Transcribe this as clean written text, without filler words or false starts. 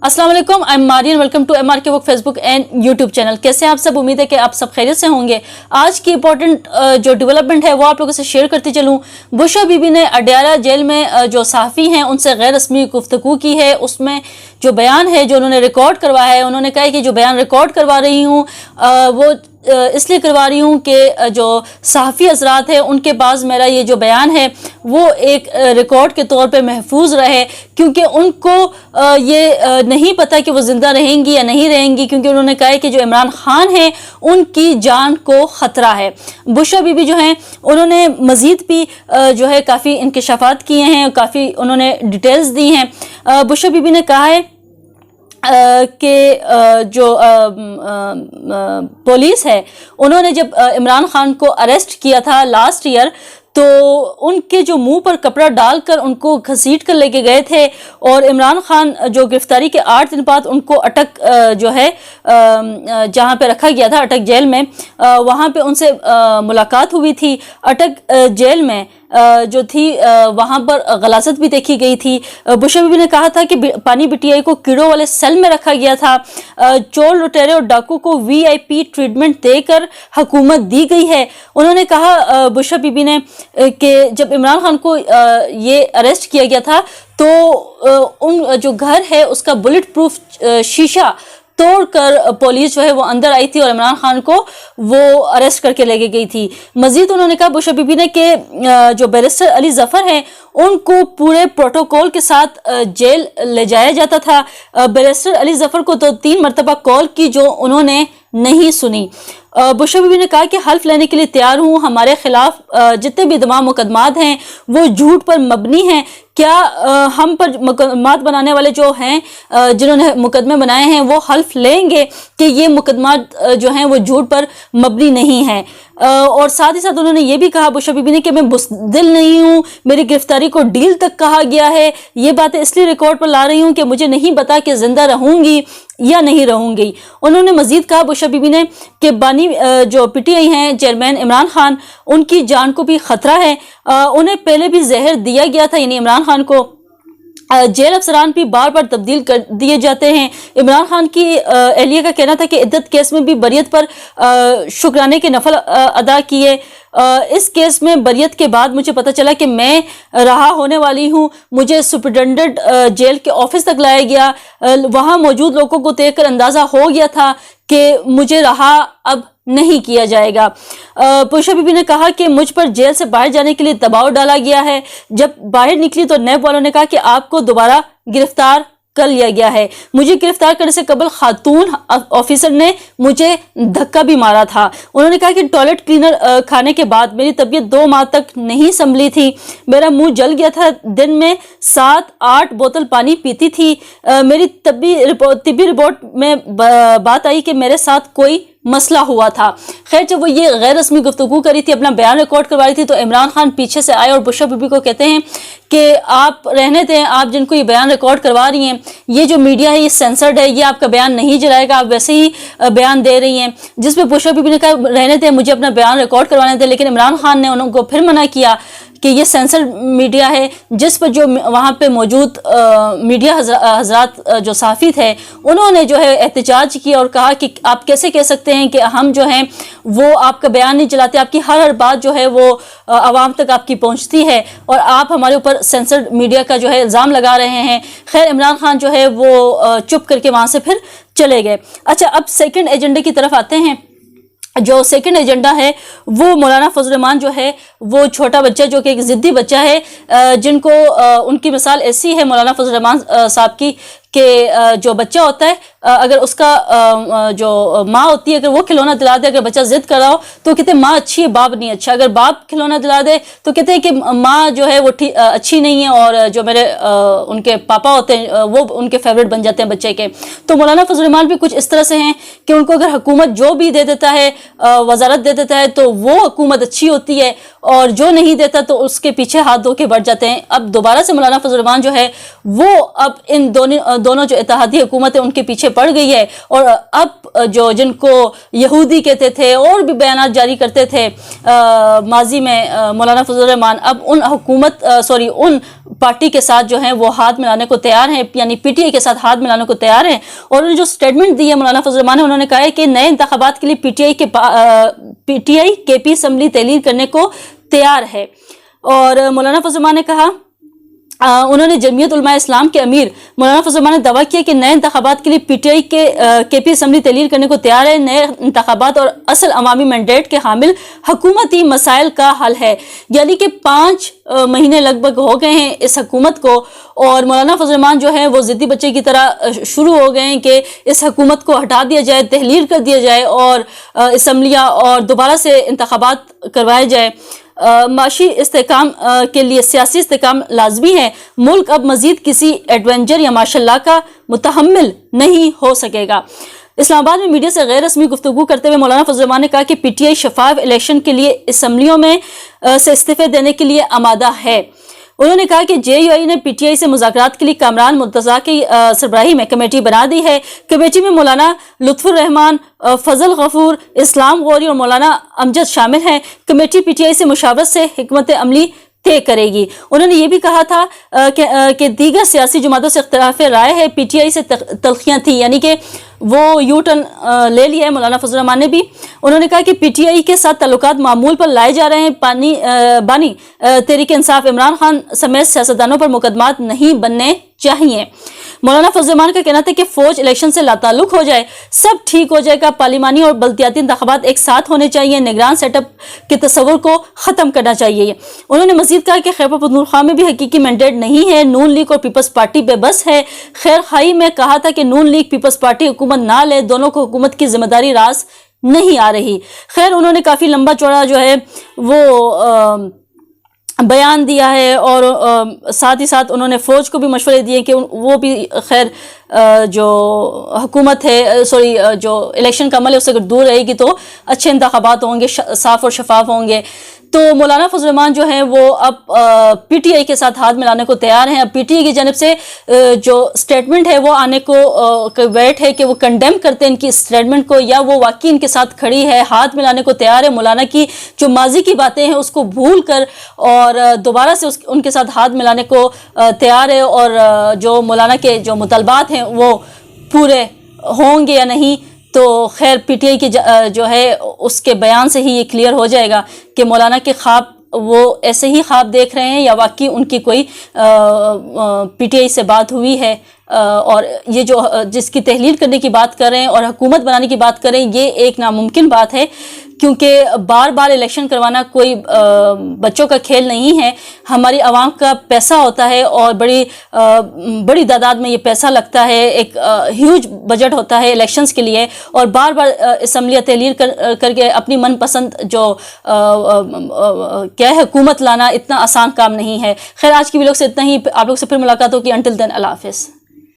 अस्सलाम वालेकुम, I am Marian. Welcome to MRK walk Facebook and YouTube channel. कैसे हैं आप सब? उम्मीद है कि आप सब खैरियत से होंगे। आज की इंपॉर्टेंट जो डेवलपमेंट है वो आप लोगों से शेयर करती चलूँ। बुशरा बीबी ने अडयाला जेल में जो सहाफ़ी हैं उनसे गैर रस्मी गुफ्तगू की है। उसमें जो बयान है जो उन्होंने रिकॉर्ड करवाया है, उन्होंने कहा है कि जो बयान रिकॉर्ड करवा रही हूँ वो इसलिए करवा रही हूँ कि जो सहाफ़ी हज़रात हैं उनके पास मेरा ये जो बयान है वो एक रिकॉर्ड के तौर पे महफूज रहे, क्योंकि उनको ये नहीं पता कि वो ज़िंदा रहेंगी या नहीं रहेंगी, क्योंकि उन्होंने कहा है कि जो इमरान खान हैं उनकी जान को ख़तरा है। बुशरा बीबी जो हैं उन्होंने मज़ीद भी जो है काफ़ी इंकशाफात किए हैं, काफ़ी उन्होंने डिटेल्स दी हैं। बुशरा बीबी ने कहा है कि जो पुलिस है उन्होंने जब इमरान खान को अरेस्ट किया था लास्ट ईयर, तो उनके जो मुंह पर कपड़ा डालकर उनको घसीट कर लेके गए थे, और इमरान खान जो गिरफ्तारी के 8 दिन बाद उनको अटक जो है जहाँ पे रखा गया था, अटक जेल में, वहाँ पे उनसे मुलाकात हुई थी। अटक जेल में जो थी वहाँ पर गलाजत भी देखी गई थी। बुशरा बीबी ने कहा था कि पानी बिटियाई को कीड़ों वाले सेल में रखा गया था। चोर लुटेरे और डाकू को VIP ट्रीटमेंट देकर हुकूमत दी गई है। उन्होंने कहा बुशरा बीबी ने कि जब इमरान खान को ये अरेस्ट किया गया था तो उन जो घर है उसका बुलेट प्रूफ शीशा तोड़कर पुलिस जो है वो अंदर आई थी और इमरान खान को वो अरेस्ट करके लेके गई थी। मजीद उन्होंने कहा बुशरा बीबी ने कि जो बैरिस्टर अली जफर हैं उनको पूरे प्रोटोकॉल के साथ जेल ले जाया जाता था। बैरिस्टर अली जफर को तो 3 मरतबा कॉल की जो उन्होंने नहीं सुनी। बुशरा बीबी ने कहा कि हल्फ लेने के लिए तैयार हूँ, हमारे खिलाफ जितने भी तमाम मुकदमात हैं वो झूठ पर मबनी हैं। क्या हम पर मुकदमात बनाने वाले जो हैं जिन्होंने मुकदमे बनाए हैं वो हल्फ लेंगे कि ये मुकदमात जो हैं वो झूठ पर मबनी नहीं हैं। और साथ ही साथ उन्होंने ये भी कहा बुशरा बीबी ने कि मैं बुज़दिल नहीं हूँ, मेरी गिरफ्तारी को डील तक कहा गया है। ये बातें इसलिए रिकॉर्ड पर ला रही हूँ कि मुझे नहीं पता कि ज़िंदा रहूँगी या नहीं रहूँगी। उन्होंने मज़ीद कहा बुशरा बीबी ने कि बानी जो PTI हैं चेयरमैन इमरान खान, उनकी जान को भी ख़तरा है। उन्हें पहले भी जहर दिया गया था, यानी इमरान खान को जेल अफसरान भी बार बार तब्दील कर दिए जाते हैं। इमरान खान की एहलिया का कहना था कि इद्दत केस में भी बरियत पर शुक्राने के नफल अदा किए। इस केस में बरियत के बाद मुझे पता चला कि मैं रहा होने वाली हूँ। मुझे सुपरिटेंडेंट जेल के ऑफिस तक लाया गया। वहाँ मौजूद लोगों को देखकर अंदाज़ा हो गया था कि मुझे रहा अब नहीं किया जाएगा। बुशरा बीबी ने कहा कि मुझ पर जेल से बाहर जाने के लिए दबाव डाला गया है। जब बाहर निकली तो नैब वालों ने कहा कि आपको दोबारा गिरफ्तार कर लिया गया है। मुझे गिरफ्तार करने से कबल खातून ऑफिसर ने मुझे धक्का भी मारा था। उन्होंने कहा कि टॉयलेट क्लीनर खाने के बाद मेरी तबीयत 2 माह तक नहीं संभली थी। मेरा मुंह जल गया था। दिन में 7-8 बोतल पानी पीती थी। मेरी तिब्बी रिपोर्ट में बात आई कि मेरे साथ कोई मसला हुआ था। खैर, जब वो ये गैर रस्मी गुफ्तगू करी थी, अपना बयान रिकॉर्ड करवा रही थी, तो इमरान खान पीछे से आए और बुशरा बीबी को कहते हैं कि आप रहने दें, आप जिनको ये बयान रिकॉर्ड करवा रही हैं, ये जो मीडिया है ये सेंसर्ड है, ये आपका बयान नहीं जलाएगा, आप वैसे ही बयान दे रही हैं। जिस पे बुशरा बीबी ने कहा रहने दें, मुझे अपना बयान रिकॉर्ड करवाने दें, लेकिन इमरान खान ने उनको फिर मना किया कि ये सेंसर मीडिया है। जिस पर जो वहाँ पे मौजूद मीडिया हजरात जो सहाफ़ी थे उन्होंने जो है एहतजाज किया और कहा कि आप कैसे कह सकते हैं कि हम जो हैं वो आपका बयान नहीं चलाते, आपकी हर बात जो है वो आवाम तक आपकी पहुँचती है और आप हमारे ऊपर सेंसर मीडिया का जो है इल्ज़ाम लगा रहे हैं। खैर, इमरान खान जो है वो चुप करके वहाँ से फिर चले गए। अच्छा, अब सेकेंड एजेंडे की तरफ आते हैं। जो सेकंड एजेंडा है वो मौलाना फजल रहमान जो है वो छोटा बच्चा जो कि एक ज़िद्दी बच्चा है, जिनको उनकी मिसाल ऐसी है मौलाना फजल रहमान साहब की कि जो बच्चा होता है अगर उसका जो माँ होती है अगर वो खिलौना दिला दे, अगर बच्चा जिद कर रहा हो तो कहते हैं माँ अच्छी है बाप नहीं अच्छा। अगर बाप खिलौना दिला दे तो कहते हैं कि माँ जो है वो अच्छी नहीं है, और जो मेरे उनके पापा होते हैं वो उनके फेवरेट बन जाते हैं बच्चे के। तो मौलाना फजल रहमान भी कुछ इस तरह से हैं कि उनको अगर हुकूमत जो भी दे देता है, वजारत दे देता है, तो वो हुकूमत अच्छी होती है, और जो नहीं देता तो उसके पीछे हाथ धो के बढ़ जाते हैं। अब दोबारा से मौलाना फजल रहमान जो है वो अब इन دونوں جو اتحادی حکومت ہے ان کے پیچھے پڑ گئی ہے، اور اب جو جن کو یہودی کہتے تھے اور بھی بیانات جاری کرتے تھے ماضی میں مولانا فضل الرحمان، اب ان پارٹی کے ساتھ جو ہیں وہ ہاتھ ملانے کو تیار ہیں، یعنی پی ٹی آئی کے ساتھ ہاتھ ملانے کو تیار ہیں۔ اور انہوں نے جو سٹیٹمنٹ دی ہے مولانا فضل الرحمان نے، انہوں نے کہا ہے کہ نئے انتخابات کے لیے پی ٹی آئی کے پی اسمبلی تحلیل کرنے کو تیار ہے۔ اور مولانا فضل الرحمان نے کہا، انہوں نے جمعیت علماء اسلام کے امیر مولانا فضل الرحمان نے دعویٰ کیا کہ نئے انتخابات کے لیے پی ٹی آئی کے پی اسمبلی تحلیل کرنے کو تیار ہے۔ نئے انتخابات اور اصل عوامی مینڈیٹ کے حامل حکومتی مسائل کا حل ہے، یعنی کہ 5 مہینے لگ بھگ ہو گئے ہیں اس حکومت کو، اور مولانا فضل الرحمان جو ہیں وہ ضدی بچے کی طرح شروع ہو گئے ہیں کہ اس حکومت کو ہٹا دیا جائے، تحلیل کر دیا جائے اور اسمبلیاں اور دوبارہ سے انتخابات کروائے جائے۔ معاشی استحکام کے لیے سیاسی استحکام لازمی ہے، ملک اب مزید کسی ایڈونچر یا مارشل لا کا متحمل نہیں ہو سکے گا۔ اسلام آباد میں میڈیا سے غیر رسمی گفتگو کرتے ہوئے مولانا فضل الرحمان نے کہا کہ پی ٹی آئی شفاف الیکشن کے لیے اسمبلیوں میں سے استعفے دینے کے لیے آمادہ ہے۔ انہوں نے کہا کہ جے یو آئی نے پی ٹی آئی سے مذاکرات کے لیے کامران مرتضیٰ کی سربراہی میں کمیٹی بنا دی ہے۔ کمیٹی میں مولانا لطف الرحمان، فضل غفور، اسلام غوری اور مولانا امجد شامل ہیں۔ کمیٹی پی ٹی آئی سے مشاورت سے حکمت عملی طے کرے گی۔ انہوں نے یہ بھی کہا تھا کہ دیگر سیاسی جماعتوں سے اختلاف رائے ہے، پی ٹی آئی سے تلخیاں تھیں، یعنی کہ وہ یو ٹرن لے لیا ہے مولانا فضل الرحمان نے بھی۔ انہوں نے کہا کہ پی ٹی آئی کے ساتھ تعلقات معمول پر لائے جا رہے ہیں، بانی تحریک انصاف عمران خان سمیت سیاستدانوں پر مقدمات نہیں بننے چاہیے۔ مولانا فضل الرحمان کا کہنا تھا کہ فوج الیکشن سے لاتعلق ہو جائے، سب ٹھیک ہو جائے گا، پارلیمانی اور بلدیاتی انتخابات ایک ساتھ ہونے چاہیے، نگران سیٹ اپ کے تصور کو ختم کرنا چاہیے۔ انہوں نے مزید کہا کہ خیبر پختونخوا میں بھی حقیقی مینڈیٹ نہیں ہے، نون لیگ اور پیپلز پارٹی بے بس ہے۔ خیر خواہی میں کہا تھا کہ نون لیگ پیپلز پارٹی حکومت نہ لے، دونوں کو حکومت کی ذمہ داری راز نہیں آ رہی۔ خیر انہوں نے کافی لمبا چوڑا جو ہے وہ بیان دیا ہے، اور ساتھ ہی ساتھ انہوں نے فوج کو بھی مشورے دیے کہ وہ بھی خیر جو حکومت ہے جو الیکشن کا عمل ہے اس سے اگر دور رہے گی تو اچھے انتخابات ہوں گے، صاف اور شفاف ہوں گے۔ تو مولانا فضل الرحمان جو ہیں وہ اب پی ٹی آئی کے ساتھ ہاتھ ملانے کو تیار ہیں۔ اب پی ٹی آئی کی جانب سے جو سٹیٹمنٹ ہے وہ آنے کو ویٹ ہے کہ وہ کنڈیم کرتے ہیں ان کی سٹیٹمنٹ کو، یا وہ واقعی ان کے ساتھ کھڑی ہے، ہاتھ ملانے کو تیار ہے، مولانا کی جو ماضی کی باتیں ہیں اس کو بھول کر اور دوبارہ سے ان کے ساتھ ہاتھ ملانے کو تیار ہے، اور جو مولانا کے جو مطالبات ہیں وہ پورے ہوں گے یا نہیں تو خیر پی ٹی آئی کی جو ہے اس کے بیان سے ہی یہ کلیئر ہو جائے گا کہ مولانا کے خواب وہ ایسے ہی خواب دیکھ رہے ہیں یا واقعی ان کی کوئی پی ٹی آئی سے بات ہوئی ہے، اور یہ جو جس کی تحلیل کرنے کی بات کر رہے ہیں اور حکومت بنانے کی بات کر رہے ہیں، یہ ایک ناممکن بات ہے، کیونکہ بار بار الیکشن کروانا کوئی بچوں کا کھیل نہیں ہے۔ ہماری عوام کا پیسہ ہوتا ہے اور بڑی تعداد میں یہ پیسہ لگتا ہے، ایک ہیوج بجٹ ہوتا ہے الیکشنز کے لیے، اور بار بار اسمبلیاں تحلیل کر کے اپنی من پسند جو کیا ہے حکومت لانا اتنا آسان کام نہیں ہے۔ خیر آج کی ویڈیو سے اتنا ہی، آپ لوگ سے پھر ملاقات ہوگی، انٹل دین اللہ حافظ۔